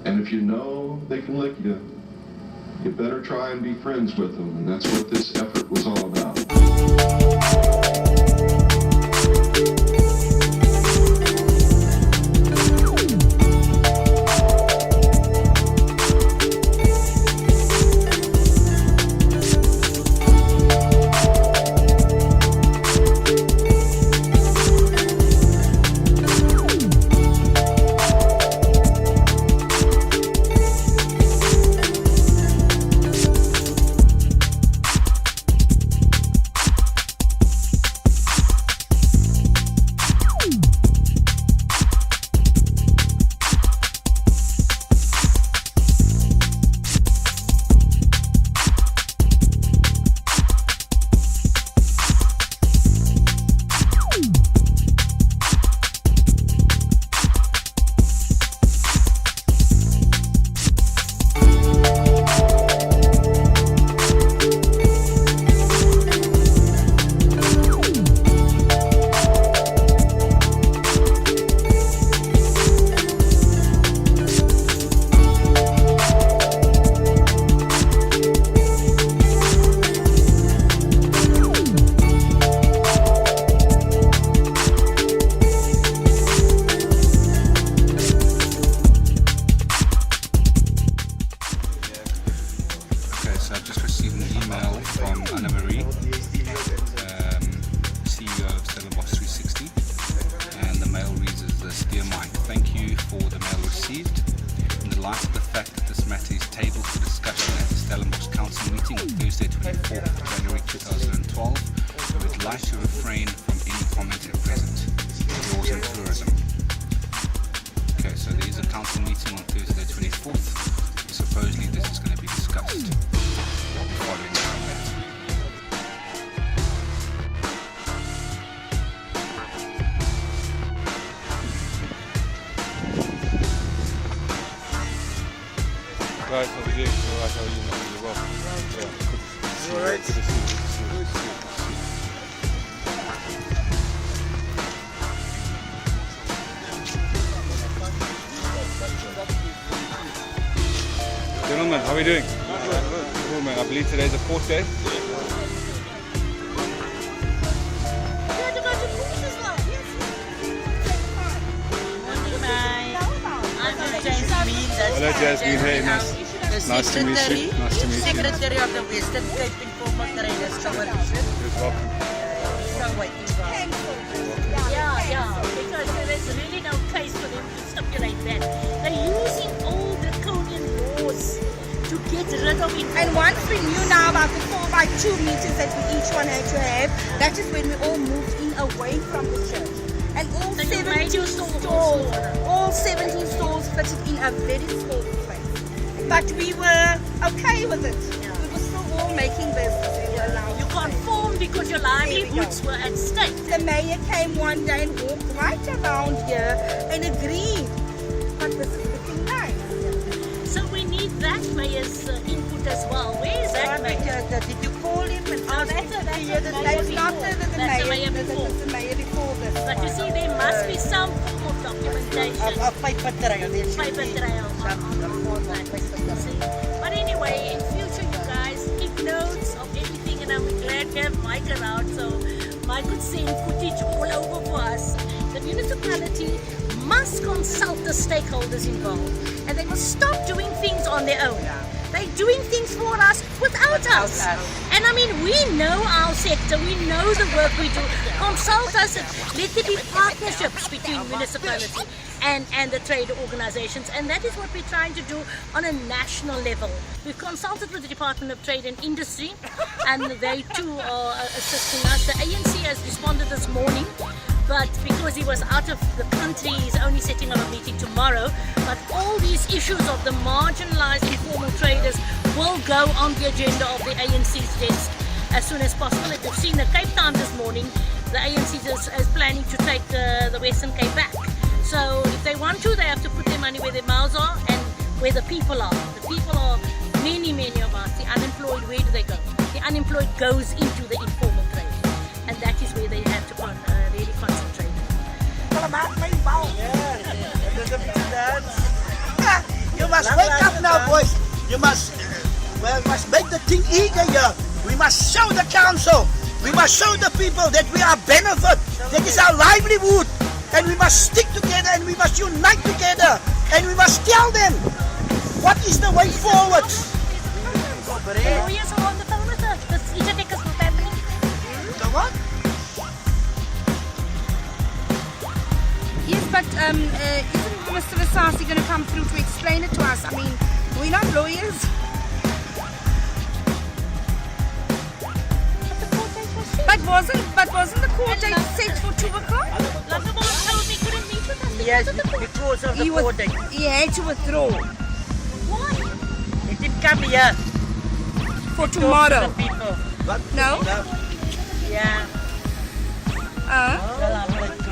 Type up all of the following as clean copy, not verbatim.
And if you know they can lick you, you better try and be friends with them. And that's what this effort was all about. CEO of Stellenbosch 360, and the mail reads as this: Dear Mike, thank you for the mail received. In the light of the fact that this matter is tabled for discussion at the Stellenbosch Council meeting on Thursday 24th of January 2012, I would like to refrain from any comment at present. Yours in tourism. Okay, so there is a council meeting on Thursday 24th. Supposedly this is going to be discussed. Following from that. Right, how are you? Alright, how are you? You're welcome. Yeah, good to see you. Gentlemen, how are we doing? Cool, man. I believe today's the fourth day. Hello Jasmine, hey, nice to meet you. Nice to meet you. Secretary of the Western Cape Informal Traders Federation. You're welcome. Yeah, because there is really no case for them to stipulate that. They're using all draconian laws to get rid of it. And once we knew now about the 4x2 meters that we each one had to have, that is when we all moved in away from the church. And all So 17 stalls fitted in a very small place. But we were okay with it. Yeah. We were still all making business. We were allowed You to conformed because your livelihoods were at stake. The mayor came one day and walked right around here and agreed. But this is looking nice. So we need that mayor's input as well. Where is that mayor? Did you call him? And Oh, that's the mayor That's not before. the That's the mayor. mayor before. That's the mayor before this. But you see, there must be some form of documentation. Paper trail. There should Paper be trail some form of paper trail. See? But anyway, in future, you guys keep notes of everything, and I'm glad we have Mike around, so Mike could send footage all over for us. The municipality must consult the stakeholders involved, and they must stop doing things on their own. They're doing things for us without us. And I mean, we know our sector, we know the work we do. Consult us, and let there be partnerships between municipality and the trade organizations, and that is what we're trying to do on a national level. We've consulted with the Department of Trade and Industry, and they too are assisting us. The ANC has responded this morning, but because he was out of the country, he's only setting up a meeting tomorrow. But all these issues of the marginalized informal traders will go on the agenda of the ANC's desk as soon as possible. If you've seen the Cape Town this morning, the ANC is planning to take the Western Cape back. So if they want to, they have to put their money where their mouths are and where the people are. The people are many of us. The unemployed, where do they go? The unemployed goes into the informal trade, and that is where they have to really concentrate. You You must wake up now, boys. You must make the thing eager here. We must show the council. We must show the people that we are benefit. That is our livelihood. And we must stick together and we must unite together. And we must tell them what is the way forward. The lawyers are on the phone with us. This is Dickens for family. The what? Yes, but isn't Mr. Visasi going to come through to explain it to us? I mean, we're not lawyers. But wasn't the court date set for 2 o'clock? Lunderbourne told me he couldn't meet with us. Yes, because of the court. because of the court date. He had to withdraw Why? He didn't come here. for tomorrow. People. What? No? Yeah.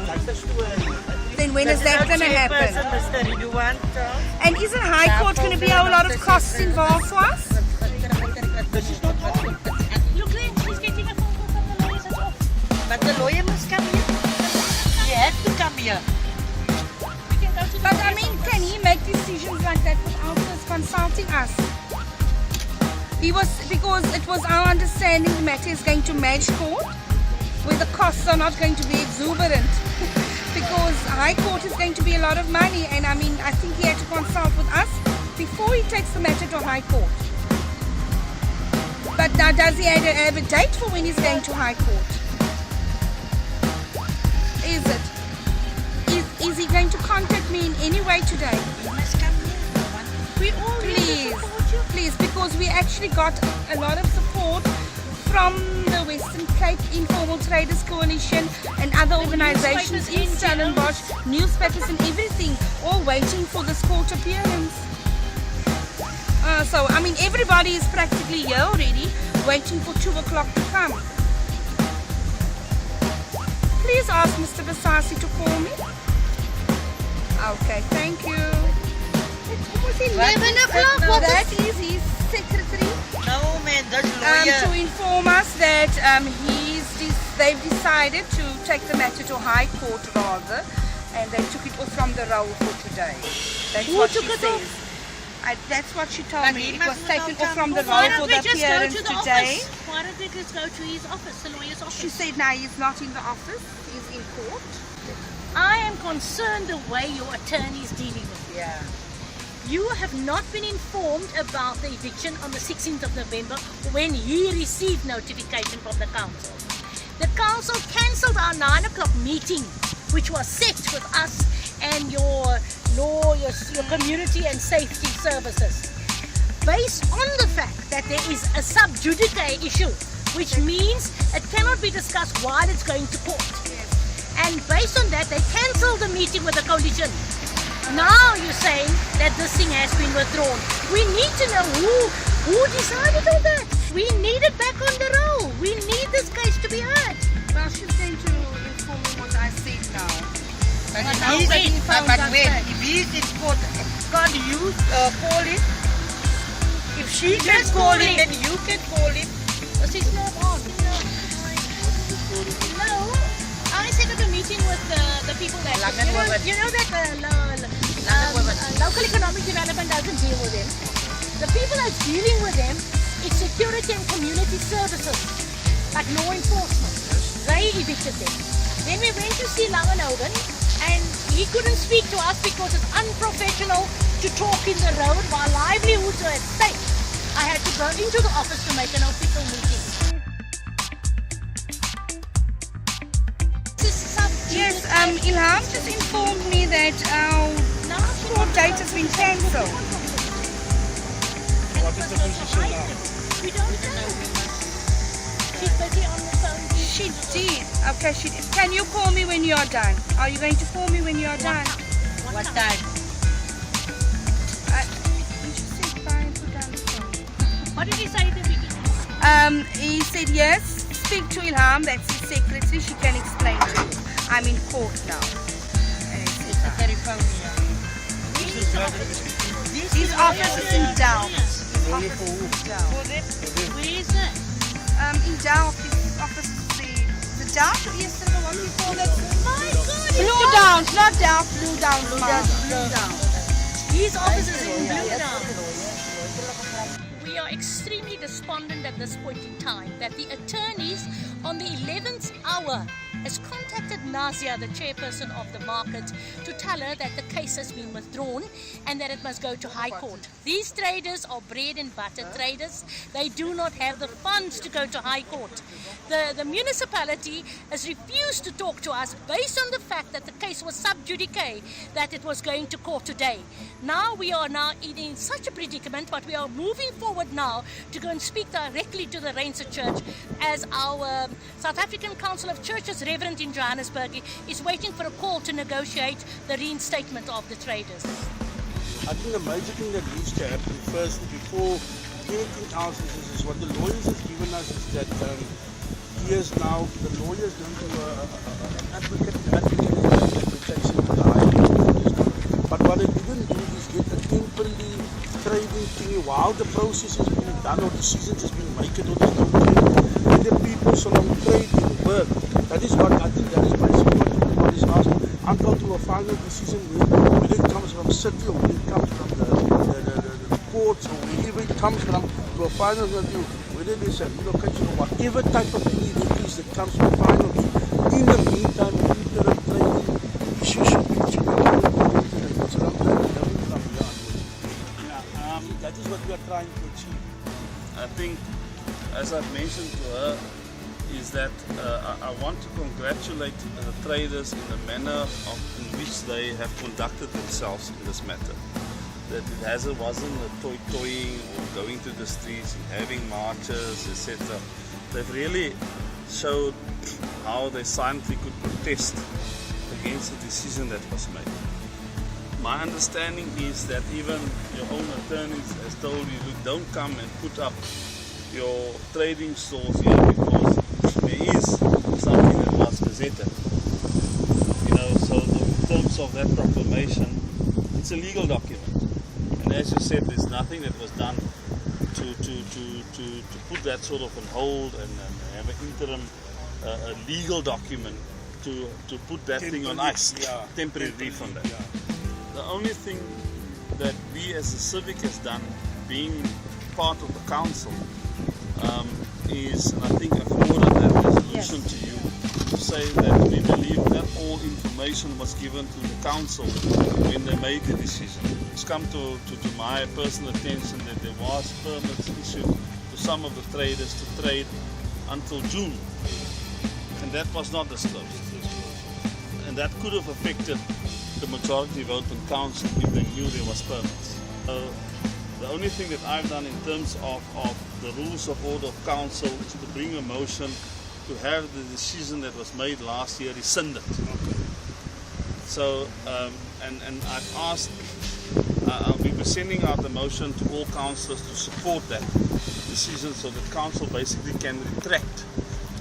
That's the story. Then when is that going to happen? Mr. Ridwan. And isn't High Court going to be a whole lot of costs involved for us? This is not wrong. Look, Glenn, she's getting a phone call from the lawyers as well. But the lawyer must come here. He had to come here. We can go to the But lawyers I mean, office. can he make decisions like that without us consulting us? Because it was our understanding the matter is going to match court, where the costs are not going to be exuberant. Because High Court is going to be a lot of money, and I mean, I think he had to consult with us before he takes the matter to High Court. But now, does he have a date for when he's going to High Court? Is it? Is he going to contact me in any way today? He must come here. We all need to Please, support you. please, because we actually got a lot of support from the Western Cape Informal Traders Coalition and other organizations in newspapers in Stellenbosch, newspapers and everything, all waiting for this court appearance. So, I mean, everybody is practically here already, waiting for 2 o'clock to come. Please ask Mr. Visasi to call me. Okay, thank you. It's almost 11 o'clock. No, Well, that is his secretary. No, man, that's lawyer. To inform us that they've decided to take the matter to High Court rather, and they took it off from the roll for today. That's Who what took she it says. off? That's what she told But me. he It was must taken not off from the come Why roll for don't the we just go appearance to the today. office? Why don't we just go to his office, the lawyer's office? She said, no, he's not in the office. He's in court. I am concerned the way your attorney is dealing with you. Yeah. You have not been informed about the eviction on the 16th of November when he received notification from the council. The council cancelled our 9 o'clock meeting, which was set with us and your law, your community and safety services, based on the fact that there is a sub judice issue, which means it cannot be discussed while it's going to court. And based on that, they cancelled the meeting with the coalition. Now you're saying that this thing has been withdrawn. We need to know who decided all that. We need it back on the roll. We need this case to be heard. Well, she's going to inform me what I said now. But But he's when? in, but when? If he's in court, can't you call him? If she can Just call call him, him. then you can call him. This is not on. No, I set up a meeting with the people that London women. you know that local economic development doesn't deal with them. The people that's dealing with them is security and community services, like law enforcement. They evicted them. Then we went to see Langenhoven, and he couldn't speak to us because it's unprofessional to talk in the road while livelihoods are at stake. I had to go into the office to make an official meeting. Yes, Ilham just informed me that our court date has been cancelled. What is the position now? We don't know. She's busy on the phone. She did. Okay, she did. Can you call me when you're done? Are you going to call me when you're done? What time? You should say fine, put down the phone. What did he say at the beginning? He said yes, speak to Ilham, that's his secretary, she can explain to you. I'm in court now. And it's Ilham. His office is in Dow. His office is in Dow. Where is that? In Dow, his office is the Dow to Eastern, what do you call that? My God! Blue Downs, not Dow, Blue Downs. Blue Downs. His office is in Blue extremely despondent at this point in time that the attorneys on the 11th hour has contacted Nazia, the chairperson of the market, to tell her that the case has been withdrawn and that it must go to High Court. These traders are bread and butter traders. They do not have the funds to go to High Court. The municipality has refused to talk to us based on the fact that the case was sub judice, that it was going to court today. Now we are now in such a predicament, but we are moving forward now to go and speak directly to the Rainser Church, as our South African Council of Churches Reverend in Johannesburg is waiting for a call to negotiate the reinstatement of the traders. I think the major thing that needs to happen first, before anything else, is what the lawyers have given us, is that he is now, the lawyer is going to advocate protection for the High Court. But what they didn't do is get a temporary trading thing while the process is being done or decisions is being made or there's no trade. Let the people so long trade and work. That is what I think, that is basically what everybody is asking. Until to a final decision, whether it comes from city or whether it comes from the courts or wherever it comes from, to a final review, whether there's a relocation or whatever type of thing it is that comes from final view. In the meantime, interim trading issues should be covered into the that is what we are trying to achieve. I think, as I've mentioned to her, is that I want to congratulate the traders in the manner in which they have conducted themselves in this matter. That it wasn't a toying or going to the streets and having marches, etc. They've really showed how they silently could protest against the decision that was made. My understanding is that even your own attorneys has told you, look, don't come and put up your trading stores here because there is something that was gazetted. You know, so in terms of that proclamation, it's a legal document. And as you said, there's nothing that was done to put that sort of on hold and have an interim legal document to put that thing on ice, temporarily from that. Yeah. The only thing that we as a civic has done, being part of the council, is, and I think I forwarded that resolution to you, to say that we believe that all information was given to the council when they made the decision. It's come to my personal attention that there was permits issued to some of the traders to trade until June, and that was not disclosed. And that could have affected the majority vote in council if they knew there was permits. The only thing that I've done in terms of the rules of order of council is to bring a motion to have the decision that was made last year rescinded. So, and I've asked, we were sending out the motion to all councillors to support that decision so that council basically can retract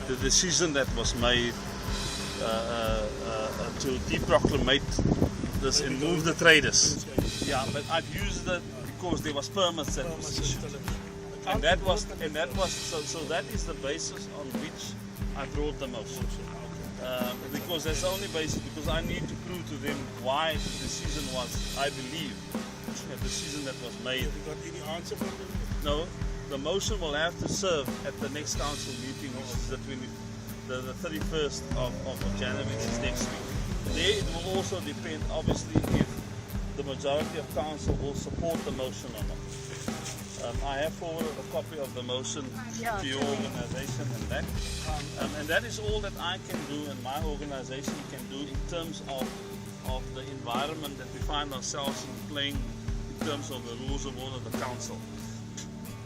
the decision that was made to deproclamate this and move the traders. Yeah, but I've used it because there was permits that was issued. And that was so that is the basis on which I brought the motion. Because that's the only basis, because I need to prove to them why the decision was, I believe, a decision that was made. Have you got any answer from them? No, the motion will have to serve at the next council meeting, which is the 31st of January, which is next week. There it will also depend, obviously, if the majority of council will support the motion or not. I have forwarded a copy of the motion to your organization and that. And that is all that I can do and my organization can do in terms of the environment that we find ourselves in playing in terms of the rules of order of the council.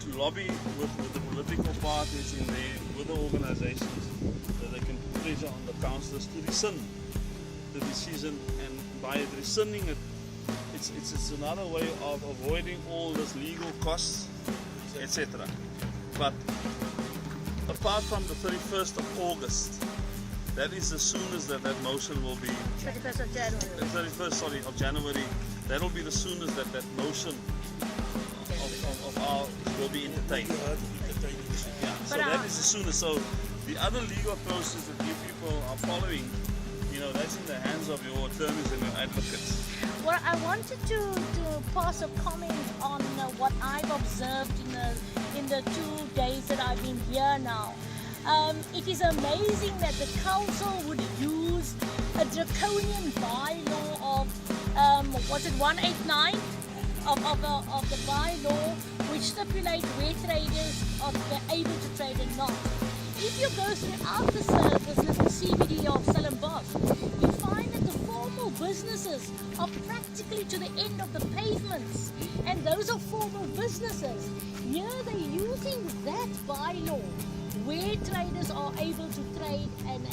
To lobby with the political parties in there, with the organizations, that they can put pressure on the councillors to rescind the decision, and by rescinding it, it's another way of avoiding all this legal costs, etc. But apart from the 31st of August, that is as soon as that motion will be 31st of January. 31st, of January. That will be the soonest that motion of ours will be entertained. Yeah, so that is as soon as. So the other legal process that you people are following that's in the hands of your attorneys and your advocates. Well, I wanted to pass a comment on what I've observed in the 2 days that I've been here now. It is amazing that the council would use a draconian bylaw of, was it 189 of the bylaw, which stipulate where traders are able to trade and not. If you go throughout the business, the CBD of Stellenbosch, you find that the formal businesses are practically to the end of the pavements, and those are formal businesses. Here they're using that bylaw where traders are able to trade and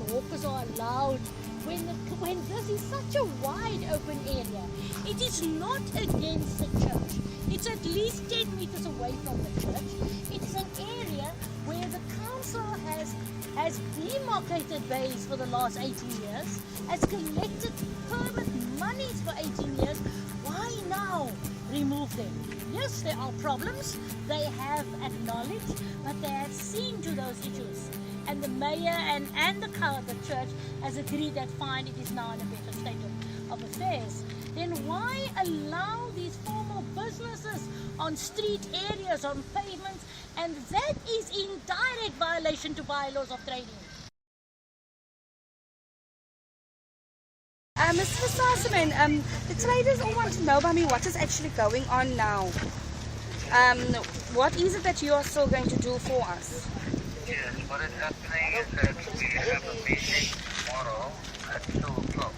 hawkers are allowed. When this is such a wide open area, it is not against the church. It's at least 10 meters away from the church. It's an area where the council has demarcated bays for the last 18 years, has collected permit monies for 18 years. Why now remove them? Yes, there are problems. They have acknowledged, but they have seen to those issues. And the mayor and the church has agreed that fine, it is now in a better state of affairs. Then why allow these formal businesses on street areas, on pavements, and that is in direct violation to bylaws of trading. Mr. Sassaman, the traders all want to know by me what is actually going on now. What is it that you are still going to do for us? Yes, what is happening is that we have a meeting tomorrow at 2 o'clock.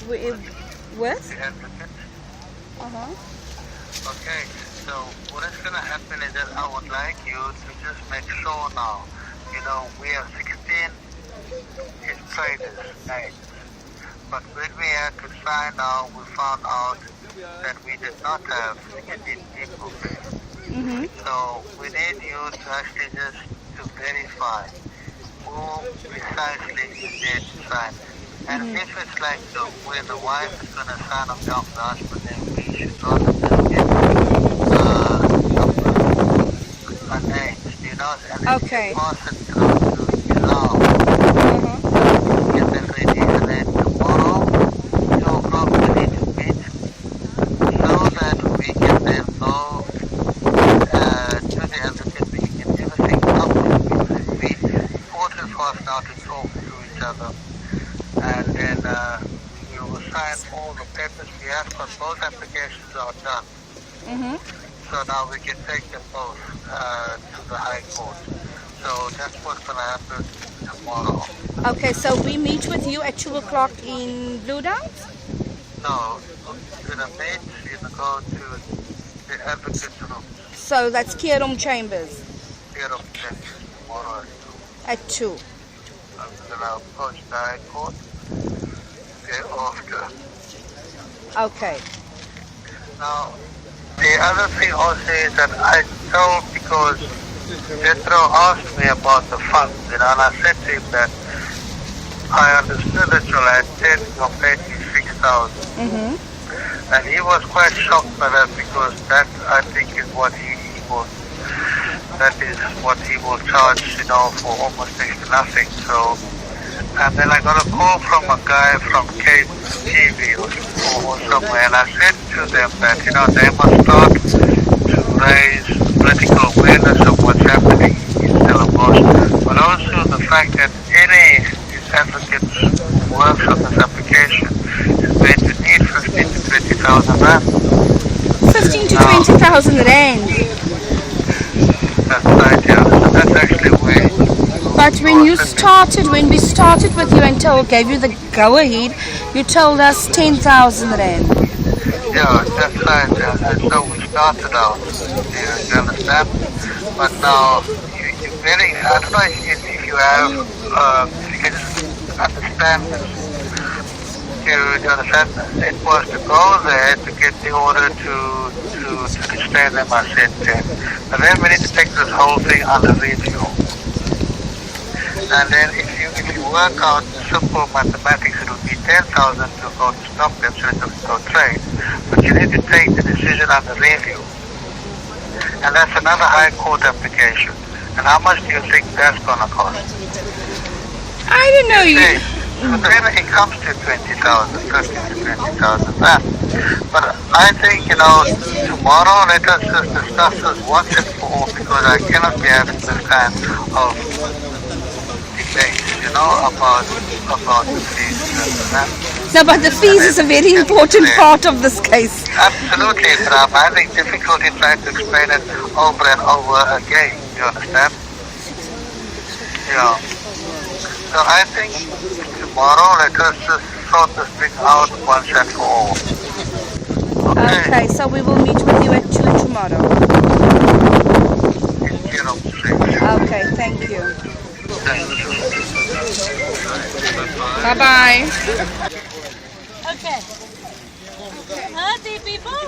With? The advocates. Uh-huh. Okay, so what is going to happen is that I would like you to just make sure now, we have 16 traders names. But when we had to sign out, we found out that we did not have 16 people there. Mm-hmm. So we need you to actually just to verify who precisely is there to sign. And if it's like where the wife is going to sign off the husband, then we should also just get a name, and okay. Pass it through to now. Get that ready, and then tomorrow, 2 o'clock, we need to meet so that we can then go to the advocate, we can get everything up. It's important for us now to talk to each other. And then we will sign all the papers we have, because both applications are done. Mm-hmm. So now we can take them both to the High Court. So that's what's going to happen tomorrow. Okay, so we meet with you at 2 o'clock in Blue Downs? No, you're going to meet, you're going to go to the advocate's room. So that's Kierum Chambers? Kierum Chambers tomorrow at 2. I'm going to approach the High Court thereafter. Okay. Now, the other thing also is that I told, because Jethro asked me about the funds, and I said to him that I understood that you had 10, you paid me 6,000. Mm-hmm. And he was quite shocked by that, because that, I think, is what he will charge, for almost next to nothing. So, and then I got a call from a guy from KTV or somewhere, and I said to them that, they must start to raise political awareness of what's happening in Stellenbosch, but also the fact that any advocate who works on this application is going to need 15 to 20,000 rand. 15 to 20,000 rand? That's right, yeah. So that's actually where... But when we started with you and gave you the go-ahead, you told us 10,000 rand. Yeah, that's right, yeah. And so we started out, you understand? But now, you're getting, I don't know if you have, if you can understand this. You understand? It was to go there to get the order to display them as sent in. But then we need to take this whole thing under review. And then if you work out simple mathematics, it would be 10,000 to go to stop them so it doesn't go trade. But you need to take the decision under review. And that's another High Court application. And how much do you think that's going to cost? I don't know. Then it comes to 20,000, 15 to 20,000. But I think, tomorrow let us just discuss this once and for all, because I cannot be having this kind of debate, about the fees. No, but the fees is a very important part of this case. Absolutely, but I'm having difficulty trying to explain it over and over again. You understand? Yeah. So I think tomorrow let us just sort this thing out once and for all. Okay, so we will meet with you at 2 tomorrow. Okay, thank you. Bye-bye. Okay. Heard the people?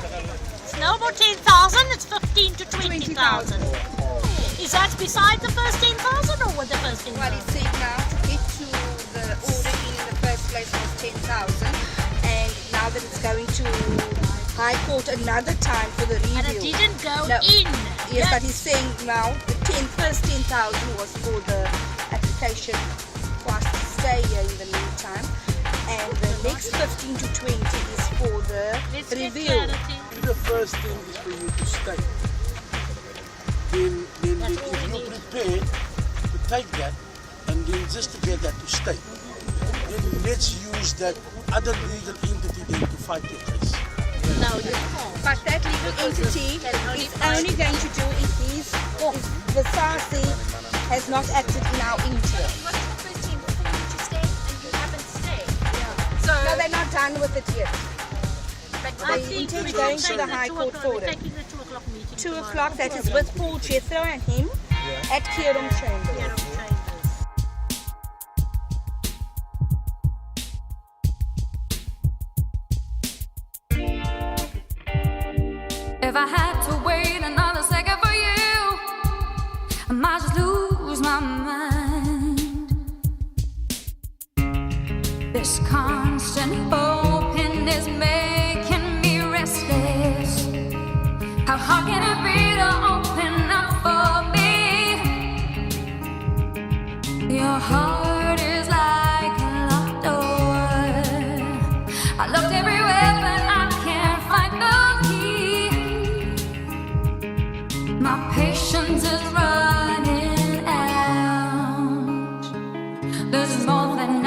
It's no more 10,000, it's 15 to 20,000. Is that beside the first 10,000 or with the first 10,000? What he said now, to get to the order in the first place was 10,000, and now that it's going to High Court another time for the review. And it didn't go No. in. Yes, but he's saying now the first 10,000 was for the application for us to stay here in the meantime, and the next 15 to 20 is for the Let's get review. clarity. The first thing is for you to stay. Then if you're prepared to take that, and then just to get that to stay, then let's use that other legal entity then to fight your case. No, you can't. But that legal entity is only going to do if the SARC has not acted in our interest. No, they're not done with it yet. I They think intend we going should to the take High Court for we're it. taking the 2 o'clock meeting. 2 tomorrow. o'clock, that is with Paul Jethro and him at Kierum Chambers. Here on Chambers. If I had to wait another second for you, I might just lose my mind. This constant hoping is making me restless. How hard can it be to open up for me? Your heart is like a locked door. I looked everywhere, but I can't find the key. My patience is running out. There's more than